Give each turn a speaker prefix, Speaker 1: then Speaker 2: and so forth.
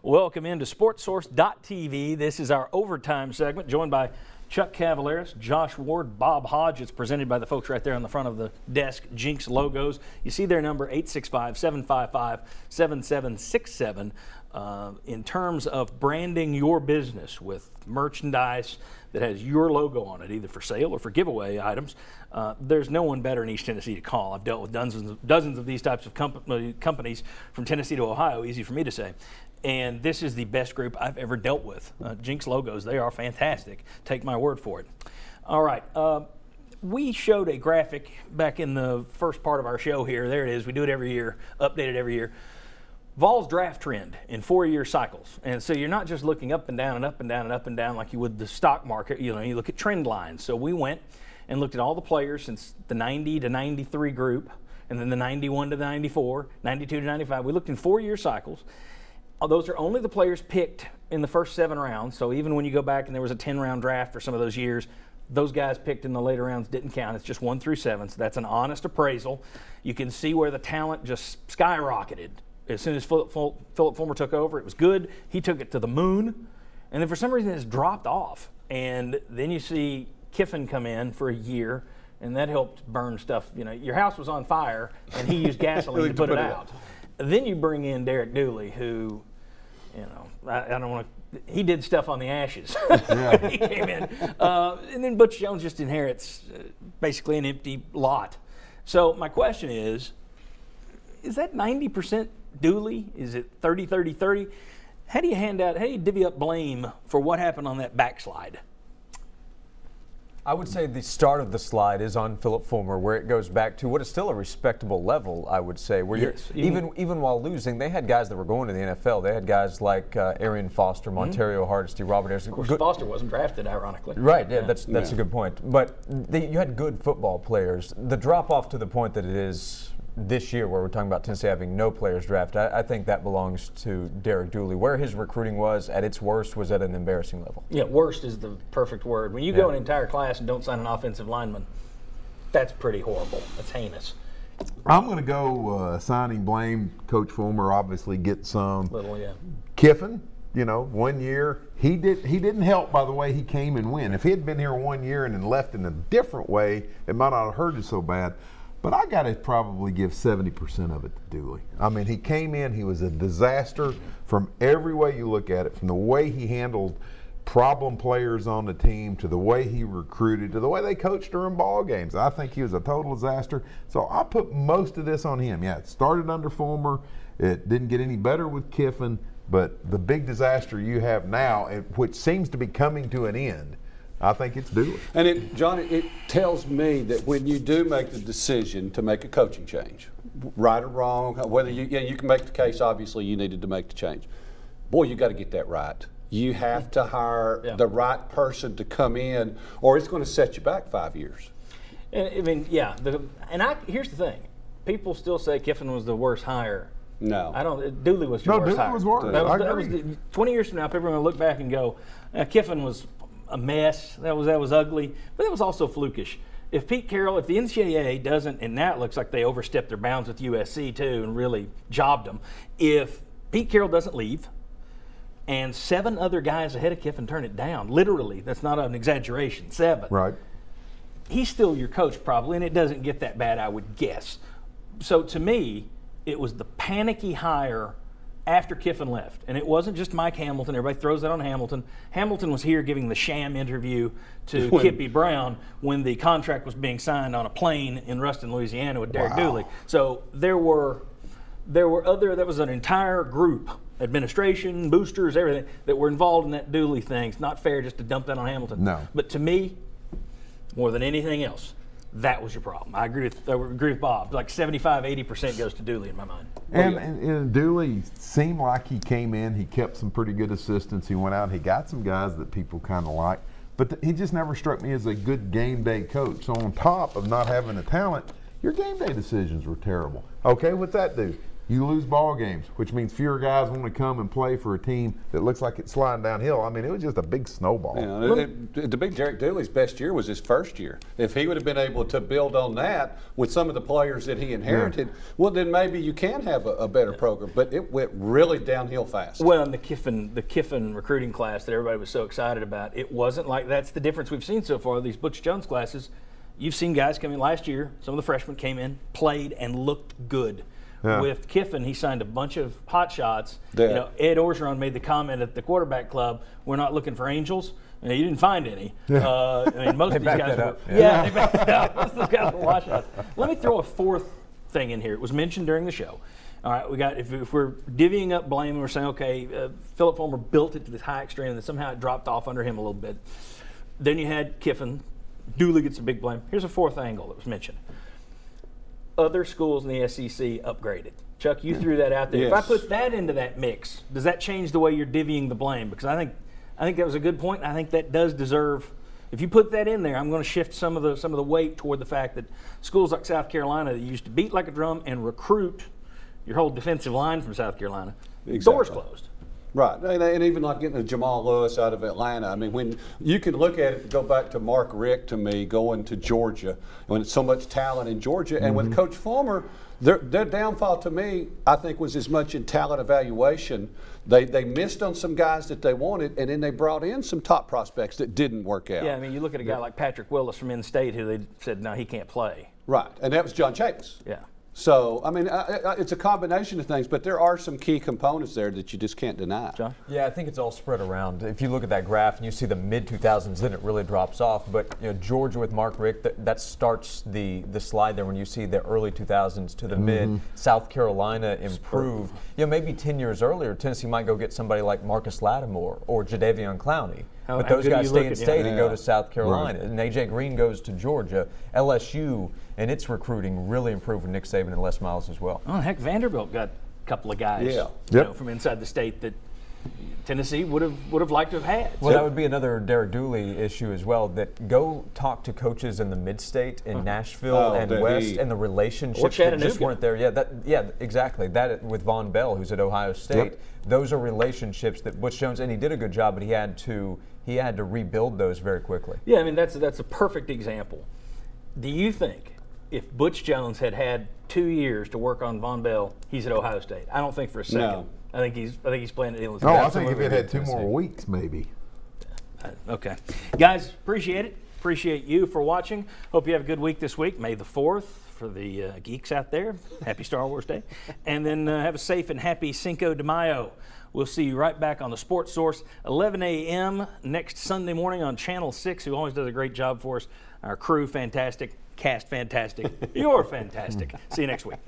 Speaker 1: Welcome into SportsSource.tv. This is our overtime segment, joined by Chuck Cavaleris, Josh Ward, Bob Hodge. It's presented by the folks right there on the front of the desk, Jinx Logos. You see their number, 865-755-7767. In terms of branding your business with merchandise that has your logo on it, either for sale or for giveaway items, there's no one better in East Tennessee to call. I've dealt with dozens of these types of companies from Tennessee to Ohio, easy for me to say. And this is the best group I've ever dealt with. Jinx Logos, they are fantastic. Take my word for it. All right. We showed a graphic back in the first part of our show here. There it is. We do it every year, update it every year. Vol's draft trend in 4-year cycles. And so you're not just looking up and down and up and down and up and down like you would the stock market. You know, you look at trend lines. So we went and looked at all the players since the 90 to 93 group, and then the 91 to the 94, 92 to 95. We looked in 4-year cycles. Those are only the players picked in the first 7 rounds. So even when you go back and there was a 10-round draft for some of those years, those guys picked in the later rounds didn't count. It's just 1 through 7. So that's an honest appraisal. You can see where the talent just skyrocketed. As soon as Philip Fulmer took over, it was good. He took it to the moon. And then for some reason it's dropped off. And then you see Kiffin come in for a year, and that helped burn stuff. You know, your house was on fire, and he used gasoline to put it out. Then you bring in Derek Dooley, who, you know, I don't want to. He did stuff on the ashes. Yeah. He came in, and then Butch Jones just inherits basically an empty lot. So my question is that 90% Dooley? Is it 30-30-30? How do you divvy up blame for what happened on that backslide?
Speaker 2: I would say the start of the slide is on Philip Fulmer, where it goes back to what is still a respectable level, I would say. Where yes, even while losing, they had guys that were going to the NFL. They had guys like Arian Foster, Montario Hardesty, Robert Harrison.
Speaker 1: Of course, Foster wasn't drafted, ironically.
Speaker 2: Right, yeah, that's a good point. But you had good football players. The drop-off to the point that it is this year, where we're talking about Tennessee having no players drafted, I think that belongs to Derek Dooley. Where his recruiting was at its worst was at an embarrassing level. Yeah,
Speaker 1: worst is the perfect word. When you go an entire class and don't sign an offensive lineman, that's pretty horrible. That's heinous.
Speaker 3: I'm going to go assigning blame. Coach Fulmer obviously gets some.
Speaker 1: Little, yeah.
Speaker 3: Kiffin, you know, 1 year, he didn't help by the way he came and went. If he had been here 1 year and then left in a different way, it might not have hurt it so bad. But I got to probably give 70% of it to Dooley. I mean, he came in, he was a disaster from every way you look at it, from the way he handled problem players on the team to the way he recruited to the way they coached during ball games. I think he was a total disaster. So I put most of this on him. Yeah, it started under Fulmer. It didn't get any better with Kiffin. But the big disaster you have now, which seems to be coming to an end, I think it's Dooley.
Speaker 4: And John, it tells me that when you do make the decision to make a coaching change, right or wrong, whether you can make the case, obviously you needed to make the change. Boy, you got to get that right. You have to hire the right person to come in, or it's going to set you back 5 years.
Speaker 1: And, I mean, yeah. Here's the thing: people still say Kiffin was the worst hire.
Speaker 4: No,
Speaker 1: I don't. Dooley was the worst hire.
Speaker 3: Dooley was worse.
Speaker 1: That was 20 years from now, people are going to look back and go, Kiffin was a mess. That was ugly, but it was also flukish. If Pete Carroll, if the NCAA doesn't, and now it looks like they overstepped their bounds with USC too and really jobbed them. If Pete Carroll doesn't leave, and 7 other guys ahead of Kiffin turn it down, literally, that's not an exaggeration, 7.
Speaker 3: Right.
Speaker 1: He's still your coach probably, and it doesn't get that bad, I would guess. So to me, it was the panicky hire after Kiffin left. And it wasn't just Mike Hamilton. Everybody throws that on Hamilton. Hamilton was here giving the sham interview to Kippy Brown when the contract was being signed on a plane in Ruston, Louisiana with Derek Dooley. So there was an entire group, administration, boosters, everything, that were involved in that Dooley thing. It's not fair just to dump that on Hamilton.
Speaker 3: No.
Speaker 1: But to me, more than anything else, that was your problem. I agree with Bob. Like 75-80% goes to Dooley in my mind.
Speaker 3: And Dooley seemed like he came in, he kept some pretty good assistants. He went out, he got some guys that people kind of like. But he just never struck me as a good game day coach. So on top of not having the talent, your game day decisions were terrible. Okay, what's that do? you lose ball games, which means fewer guys want to come and play for a team that looks like it's sliding downhill. I mean, it was just a big snowball.
Speaker 4: To be Derek Dooley's best year was his first year. If he would have been able to build on that with some of the players that he inherited, well, then maybe you can have a better program. But it went really downhill fast.
Speaker 1: Well, and the Kiffin recruiting class that everybody was so excited about, it wasn't like that's the difference we've seen so far. These Butch Jones classes, you've seen guys come in last year. Some of the freshmen came in, played, and looked good. Yeah. With Kiffin, he signed a bunch of hot shots. Yeah. You know, Ed Orgeron made the comment at the quarterback club, "We're not looking for angels." And you didn't find any.
Speaker 2: Yeah.
Speaker 1: I mean, most of these guys were.
Speaker 2: Yeah,
Speaker 1: they backed it up. Most of those guys were washouts. Let me throw a fourth thing in here. It was mentioned during the show. All right, we got if we're divvying up blame and we're saying, okay, Phillip Fulmer built it to this high extreme and then somehow it dropped off under him a little bit. Then you had Kiffin. Dooley gets a big blame. Here's a fourth angle that was mentioned. Other schools in the SEC upgraded. Chuck, you threw that out there. Yes. If I put that into that mix, does that change the way you're divvying the blame? Because I think that was a good point. I think that does deserve. If you put that in there, I'm going to shift some of the weight toward the fact that schools like South Carolina that used to beat like a drum and recruit your whole defensive line from South Carolina, doors closed.
Speaker 4: Right, and even like getting a Jamal Lewis out of Atlanta. I mean, when you can look at it, go back to Mark Richt to me going to Georgia, when it's so much talent in Georgia, and with Coach Fulmer, their downfall to me, I think, was as much in talent evaluation. They missed on some guys that they wanted, and then they brought in some top prospects that didn't work out.
Speaker 1: Yeah, I mean, you look at a guy like Patrick Willis from in-state who they said, no, he can't play.
Speaker 4: Right, and that was John Chavis.
Speaker 1: Yeah.
Speaker 4: So, I mean, it's a combination of things, but there are some key components there that you just can't deny.
Speaker 1: John?
Speaker 2: Yeah, I think it's all spread around. If you look at that graph and you see the mid-2000s, then it really drops off. But, you know, Georgia with Mark Richt, that starts the slide there when you see the early 2000s to the mid. South Carolina improved. You know, maybe 10 years earlier, Tennessee might go get somebody like Marcus Lattimore or Jadeveon Clowney. But those guys stay in state and go to South Carolina. Right. And A.J. Green goes to Georgia. LSU and its recruiting really improved with Nick Saban and Les Miles as well.
Speaker 1: Oh, heck, Vanderbilt got a couple of guys you know, from inside the state that Tennessee would have liked to have had.
Speaker 2: Well, that would be another Derek Dooley issue as well, that go talk to coaches in the mid-state in Nashville and West and the relationships that just weren't there. Yeah, exactly. That with Von Bell, who's at Ohio State, those are relationships that Butch Jones, and he did a good job, but he had to rebuild those very quickly.
Speaker 1: Yeah, I mean, that's a perfect example. Do you think if Butch Jones had 2 years to work on Von Bell, he's at Ohio State? I don't think for a second. No. I think he's playing at Illinois.
Speaker 3: No, I think if it had 2 more weeks, maybe.
Speaker 1: Okay. Guys, appreciate it. Appreciate you for watching. Hope you have a good week this week. May the 4th for the geeks out there. Happy Star Wars Day. And then have a safe and happy Cinco de Mayo. We'll see you right back on the Sports Source, 11 a.m. next Sunday morning on Channel 6, who always does a great job for us. Our crew, fantastic. Cast, fantastic. You're fantastic. See you next week.